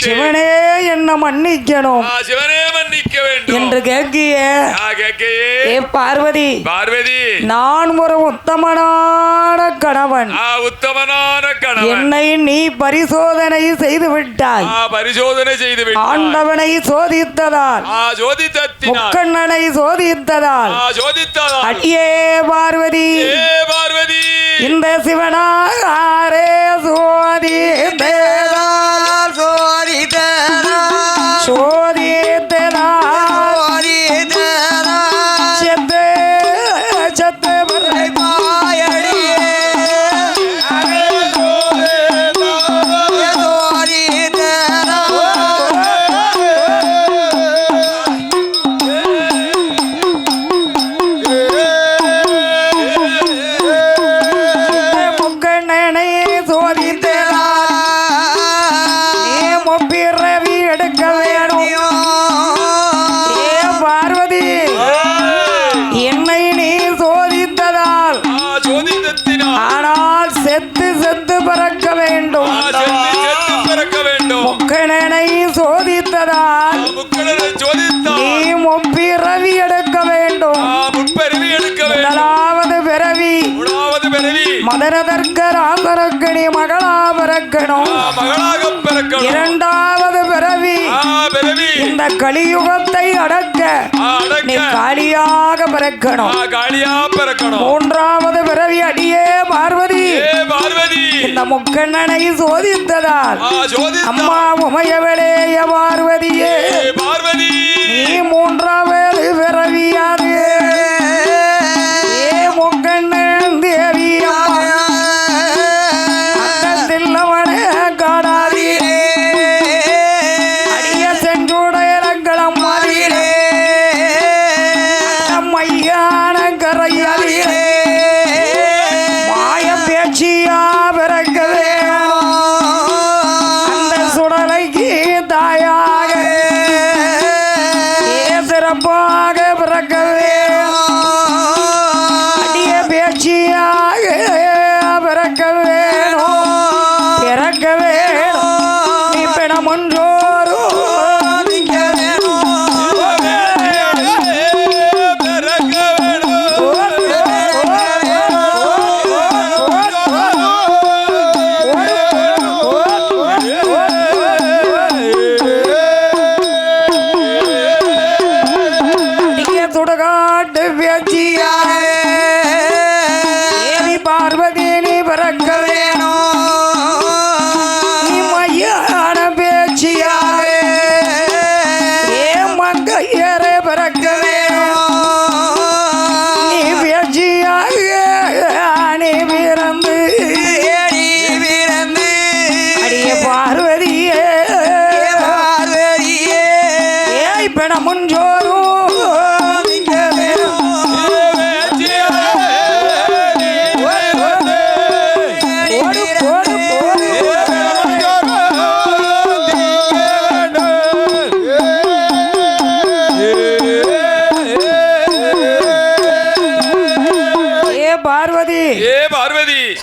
சிவனே என்ன மன்னிக்கணும், சிவனே மன்னிக்க வேண்டும் என்று கேட்கிய பார்வதி, நான் ஒரு உத்தமனான கணவன், என்னை நீ பரிசோதனை செய்து விட்டாய். ஆண்டவனை சோதித்ததால், முக்கண்ணனை சோதித்ததால், அடியே பார்வதி இந்த சிவனாரே சோதித்ததால் மதனதற்க ராசரக்கணி மகளாக பிறக்கணும். இரண்டாவது பிறவி இந்த கலியுகத்தை அடக்க நீ காளியாக பிறக்கணும். மூன்றாவது பிறவி அடியே பார்வதி இந்த முக்கண்ணனை சோதித்ததால் அம்மா உமையவளேய பார்வதியே நீ மூன்றாவது பிறவியாது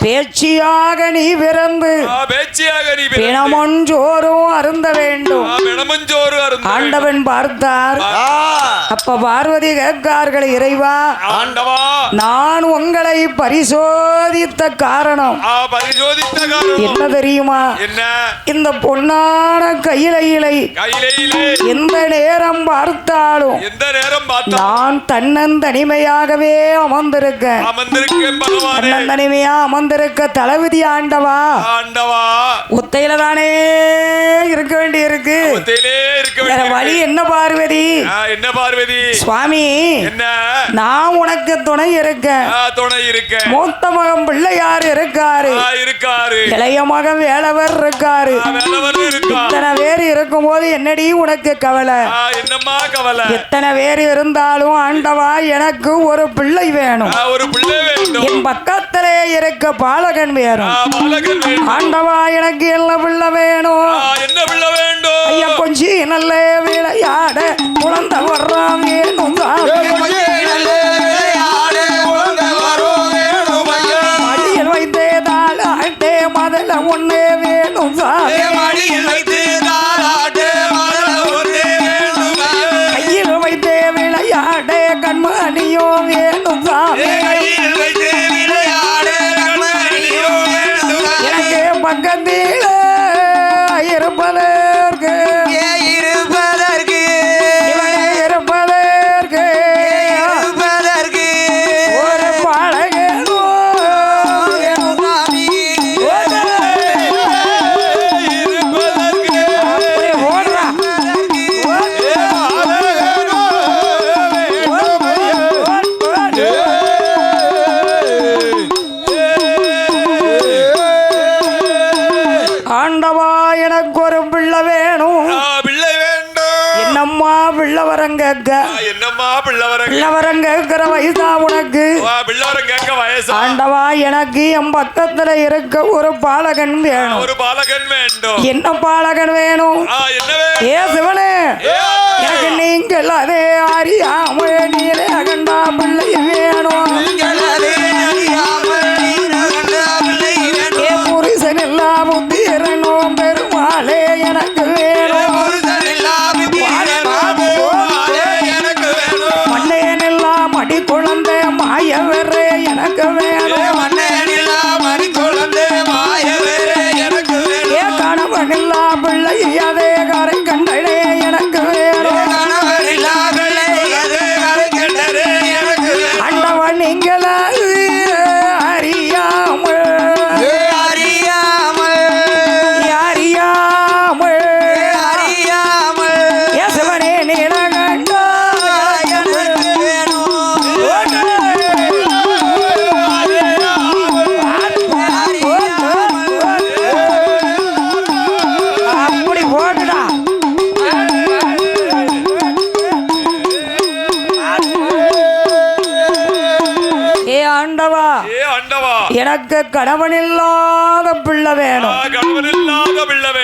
பேச்சியாக நீ பிறந்து பிணமொன்றோரும் அருந்த வேண்டும். ஆண்டவன் பார்த்தார். அப்ப பார்வதி கேட்கார்கள், இறைவா நான் உங்களை பரிசோதித்த காரணம் என்ன தெரியுமா? இந்த பொன்னான கையிலை எந்த நேரம் பார்த்தாலும் நான் தன்னந்தனிமையாகவே அமர்ந்திருக்கேன். தன்னந்தனிமையா அமர்ந்திருக்க தளபதி ஆண்டவா ஒத்தையில தானே இருக்க வேண்டி இருக்கு. வழி என்ன பார்வதி? சுவாமி நான் உனக்கு துணை இருக்கேன். மூத்த மகன் பிள்ளையார் இருக்காரு, இளைய மகன் வேலவர் இருக்காரு. இத்தனை பேர் இருக்கும் போது என்னடி உனக்கு கவலை? எத்தனை பேர் இருந்தாலும் ஆண்டவா எனக்கு ஒரு பிள்ளை வேணும். என் பக்கத்திலே இருக்க பாலகன் வேணும். ஆண்டவா எனக்கு என்ன பிள்ளை வேணும்? ஐயா கொஞ்சம் நல்ல விளையாட குழந்தை வர்றான் வேணும். மடியில் வைத்தேதால் ஆட்டே மதல ஒன்னே வேணும். மடியில் வைத்தேதால் பிள்ளவரம் கேட்க என்னம்மா பிள்ளவரம் பிள்ளவரம் கேட்கிற வயசா உனக்கு பிள்ளவரம் கேட்க வயசா ஆண்டவா எனக்கு என் பக்கத்துல இருக்க ஒரு பாலகன் வேணும் ஒரு பாலகன் வேண்டும் என்ன பாலகன் வேணும் ஏ சிவனே எனக்கு நீங்கள் அதே அறியாம நீரே அகண்டா பிள்ளை வேணும் ஏ புருஷன் எல்லா புத்தி இறங்கும் பெருமாளே எனக்கு வேணும் மண்ணையனெல்லாம் அடி குழந்தை மாயவரே எனக்கு வேணும் ஏ கணவனில்லா பிள்ளை அதே கரை கண்டனே எனக்கு வேணும் ஆண்டவன் நீங்கள் அறியாமல் ஏ சிவனே நீலகண்டா அப்படி போட்டுடா ஏ ஆண்டவா எனக்கு கணவன் இல்லாத பிள்ளை வேணும்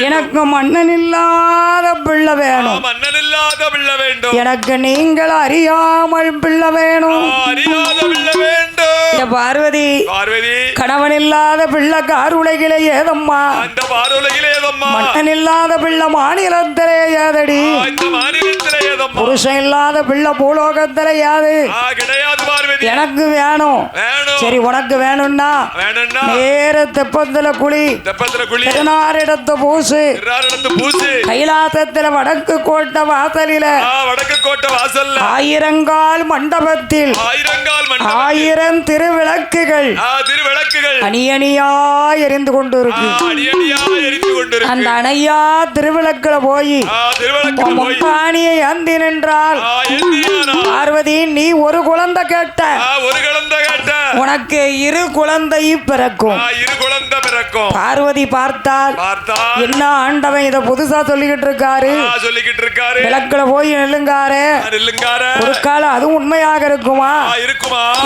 எனக்கு மன்னன் இல்லாத பிள்ளை வேணும் எனக்கு நீங்கள் அறியாமல் பிள்ளை வேணும் பார்வதி கணவன் இல்லாத பிள்ளை காருலகிலே ஏதம்மா மன்னன் இல்லாத பிள்ளை மாநிலத்திலே ஏதடி புருஷன் இல்லாத பிள்ளை பூலோகத்திலே யாது எனக்கு வேணும் சரி உனக்கு வேணும்னா நேர தெப்பத்துல குழி திருநாரிடத்து பூசு கைலாசத்துல வடக்கு கோட்டை வாசலில ஆயிரங்கால் மண்டபத்தில் 1000 திருவிளக்குகள் அணியணியா எரிந்து கொண்டு இருக்கு அந்த அணையா திருவிளக்குல போய் முப்பாணியை ஏந்தி நின்றால் பார்வதி நீ ஒரு குழந்தை கேட்ட உனக்கு 2 குழந்தை பிறக்கும் பார்வதி பார்த்தால் என்ன ஆண்டவன் இத புதுசா சொல்லிக்கிட்டு இருக்காரு விளக்குல போய் நில்லுங்காரு ஒரு காலம் அது உண்மையாக இருக்குமா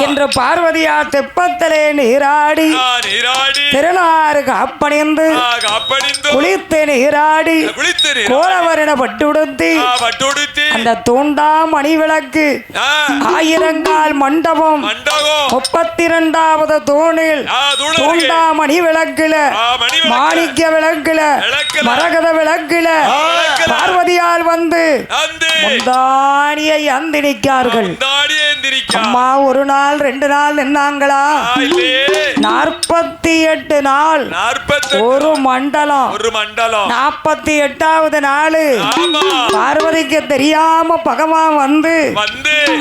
என்று பார்வதியா தெப்பத்திலே நீராடி திருநாறு காப்பணிந்து குளித்து நீராடி கோலவரின பட்டுடுத்தி அந்த தூண்டா மணி விளக்கு 1000 மண்டபம் 32வது தூணில் தூண்டா மணி விளக்குல மாணிக்க விளக்குல மரகத விளக்குல பார்வதியால் வந்து முந்தானியை அந்தினிக்கார்கள் அம்மா ஒரு நாள் 2 நாள் நின்னாங்களா 48 நாள் ஒரு மண்டலம் 48வது நாள் பார்வதிக்கு தெரியாம பகவான் வந்து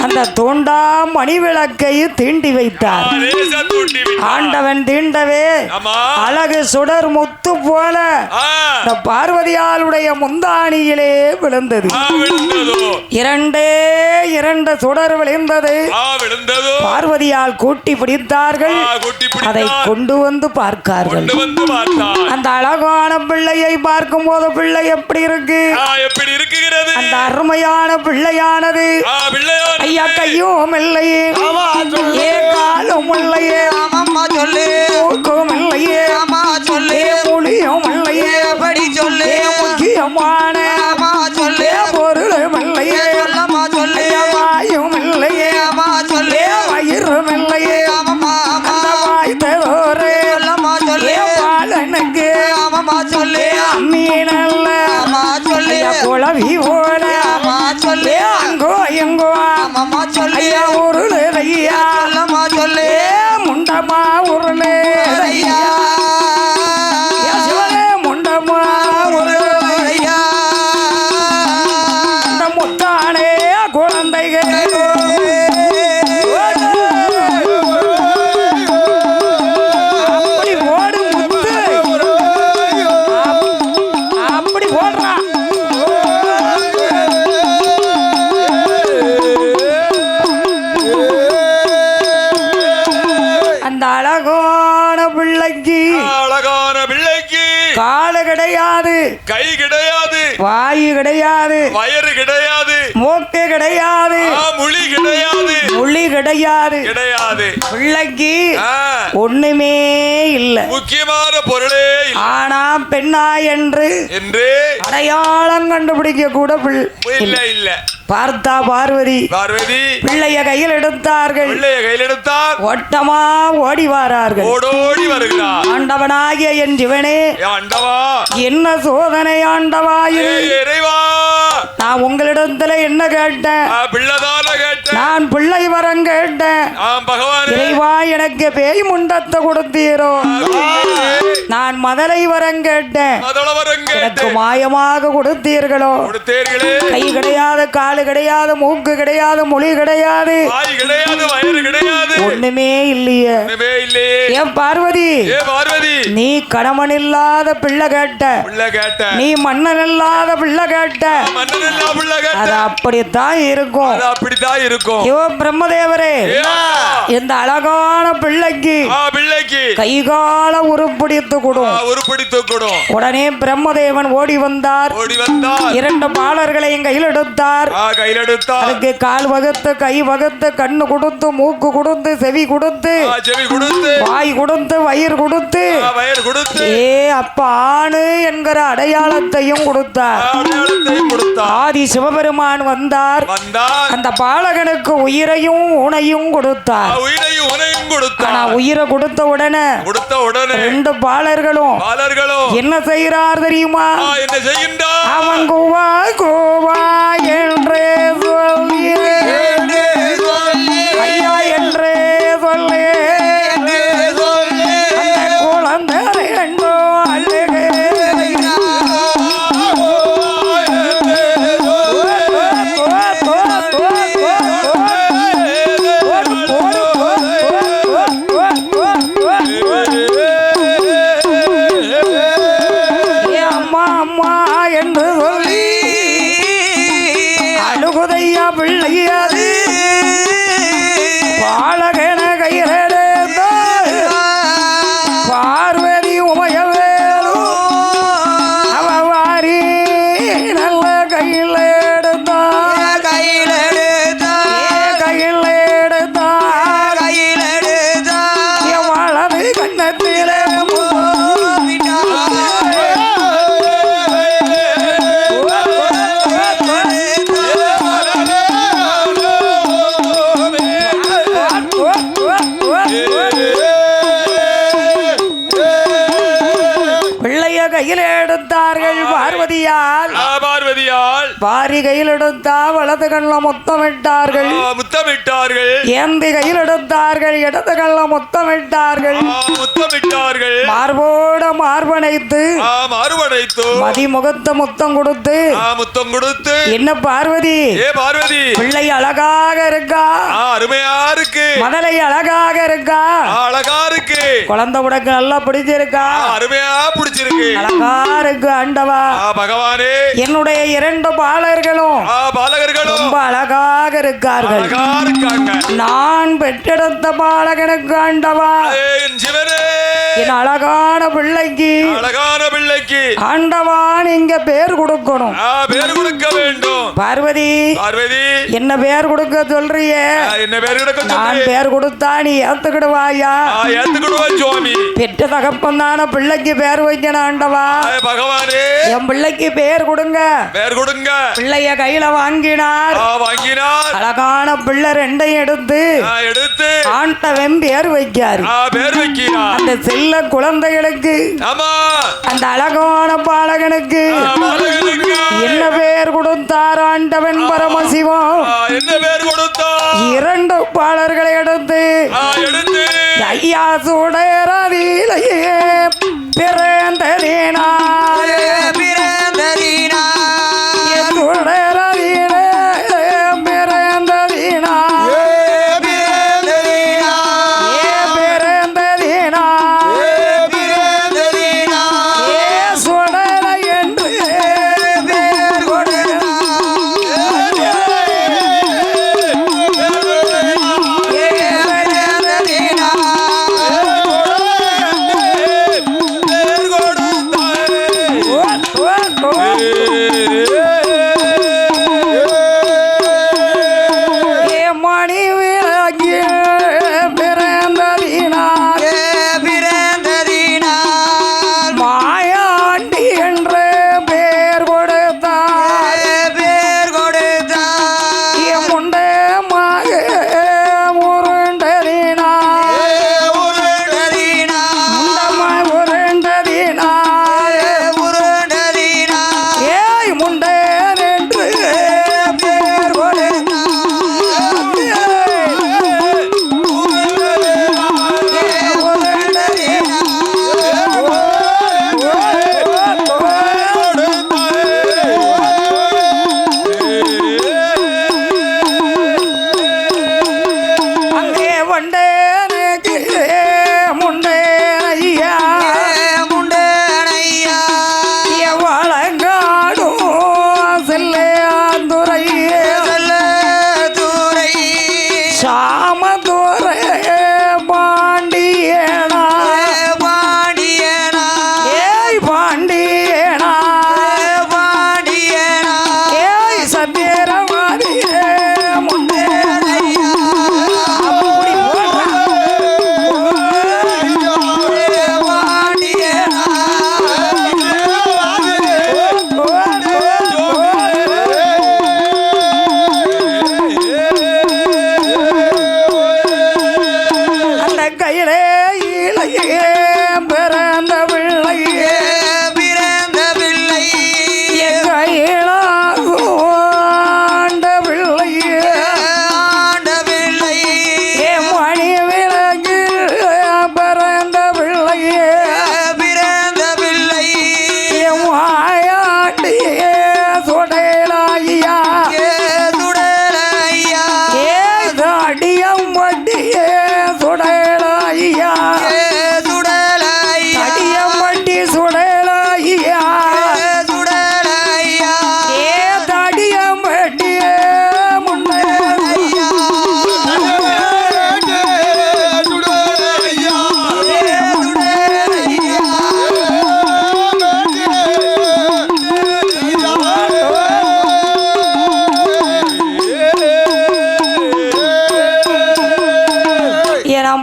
அந்த தூண்டா மணி விளக்கை தீண்டி வைத்தார் ஆண்டவன் தீண்டவே அழகு சுடர் முத்து போல இந்த பார்வதியாளுடைய முந்தானியிலே விழுந்தது 2 சுடர் விழுந்தது பார்வதியால் கூட்டி பிடித்தார்கள் அதை கொண்டு வந்து பார்த்தார்கள் அந்த அழகான பிள்ளையை பார்க்கும் போது பிள்ளை எப்படி இருக்கு அந்த அருமையான பிள்ளையானது ஐயா கையும் இல்லையே ஏ காலும் இல்லையே தூக்கம் இல்லையே மொழியும் இல்லையே முக்கியமான பொருளும் இல்லையே வாயும் இல்லையே வயிறும் இல்லையே அந்த வாய்த்தோரே பாலனுக்கு மீனல்ல குழவி ஓட அங்கோ எங்கோ ஐயா உருளு ஐயா முண்டமா உருளு ஐயா முண்டமா உருளு ஐயா இந்த முத்தானே குழந்தைகள் காலு கிடையாது கை கிடையாது வாயு கிடையாது, வயறு கிடையாது, மூக்கு கிடையாது, முழி கிடையாது, மொழி கிடையாது, கிடையாது. பிள்ளைக்கு ஆ, ஒண்ணுமே இல்ல. முக்கியமான பொருளே இல்ல. ஆனா பெண்ணா என்று என்று அடையாளம் கண்டுபிடிக்க கூட இல்ல இல்ல. பார்த்தா பார்வதி பார்வதி பிள்ளைய கையில் எடுத்தார்கள். பிள்ளைய கையில் எடுத்தார். ஓட்டமா ஓடி வாரார்கள். ஓடோடி வருகிறார். ஆண்டவனாகிய என் சிவனே, ஆண்டவா, என்ன சோதனை ஆண்டவா இது? இறைவா, நான் உங்களிடத்துல என்ன கேட்டேன்? பிள்ளைதான கேட்டேன். நான் பிள்ளை வரம் கேட்டேன். பகவான் இறைவா, எனக்கு பேய் முண்டத்தை கொடுத்தீரோ? நான் மதலை வரம் கேட்டேன். எனக்கு மாயமாக கொடுத்தீர்களோ? கை கிடையாது, காலு கிடையாது, மூக்கு கிடையாது, மொழி கிடையாது, வயிறு கிடையாது, ஒண்ணுமே இல்லையே. ஏன் பார்வதி, நீ கணவன் இல்லாத பிள்ளை கேட்ட, நீ மன்னன் இல்லாத பிள்ளை கேட்ட, அது அப்படித்தான் இருக்கும். இவன் பிரம்மதேவரே, இந்த அழகான பிள்ளைக்கு கைகால உருப்பிடித்து கொடும். உடனே பிரம்மதேவன் ஓடி வந்தார். இரண்டு பாலர்களையும் கையில் எடுத்தார். அதுக்கு கால் வகுத்து, கை வகுத்து, கண்ணு கொடுத்து, மூக்கு கொடுத்து, செவி கொடுத்து, வாய் கொடுத்து, வயிறு கொடுத்து, ஏ அப்பானு என்கிற அடையாளத்தையும் கொடுத்தார். ஆதி சிவபெருமான் வந்தார். அந்த பாலகனுக்கு உயிரையும் உணையும் கொடுத்தார். ஆனா உயிரை கொடுத்த உடனே ரெண்டு பாலர்களும் என்ன செய்கிறார் தெரியுமா? அவன் கோவா கோவா என்றே சொல்லி, ஐயா என்றே சொல்லி, அந்த குழந்தை ரெண்டோ அழுகே. அம்மா அம்மா என்று சொல்லி அழுகுதையா பிள்ளையாது. பாலகன கையிலெடுத்த பார்வதி உமையவேலு அவ வாரி நல்ல கையில் எடுத்தா, வலது கண்ணத்திலே பிள்ளைய கையில் எடுத்தார்கள். பார்வதியால் பாரி கையில் எடுத்தா வலது கண்ல முத்தமிட்டார்கள். ஏந்தி கையில் எடுத்தார்கள். இடது கண்ல முத்தமிட்டார்கள். மார்போட மார்பனைத்து மதிமுகத்த முத்தம் கொடுத்து, என்ன பார்வதி, பிள்ளை அழகாக இருக்கா, அருமையா இருக்கு, மதலை அழகாக இருக்கா, அழகா இருக்கு, குழந்தை உனக்கு நல்லா பிடிச்சிருக்கா, அருமையா பிடிச்சிருக்கு, அழகா இருக்கு ஆண்டவா. பகவானே, என்னுடைய இரண்டு பாலர்களும் ரொம்ப அழகாக இருக்கார்கள். நான் பெற்றெடுத்த பாலகனுக்கு ஆண்டவா, என் அழகான பிள்ளைக்கு ஆண்டவா நீங்க பேர் கொடுக்கணும். பேர் கொடுக்க வேண்டும். பார்வதி, என்ன பேர் கொடுக்க சொல்றிய? என்ன பேர் கொடுக்க? நான் பேர் கொடுத்தா நீ ஏத்துக்கிடுவாயா? சுவாமி, பெற்ற தகப்பன் தான பிள்ளைக்கு பேர் வைக்கணும் ஆண்டவா. பகவானே, என் பிள்ளைக்கு பேர் கொடுங்க. பிள்ளைய கையில வாங்கினார். அழகான பிள்ளை ரெண்டையும் எடுத்து ஆண்டவன் பேர் வைக்காரு. அந்த செல்ல குழந்தைகளுக்கு, அந்த அழகான பாலகனுக்கு என்ன பேர் கொடுத்தார் ஆண்டவன் பரமசிவம்? இரண்டு பாலர்களை எடுத்து ஐயா சுடரதிலேயே பிறந்ததினாலே சுடரதிலே பிறந்ததினா சுடர என்று பேர் கொடுத்தார்.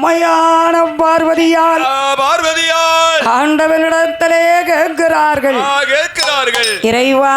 அம்மையான பார்வதியால் பார்வதியால் ஆண்டவனிடத்திலே கேட்கிறார்கள் கேட்கிறார்கள் இறைவா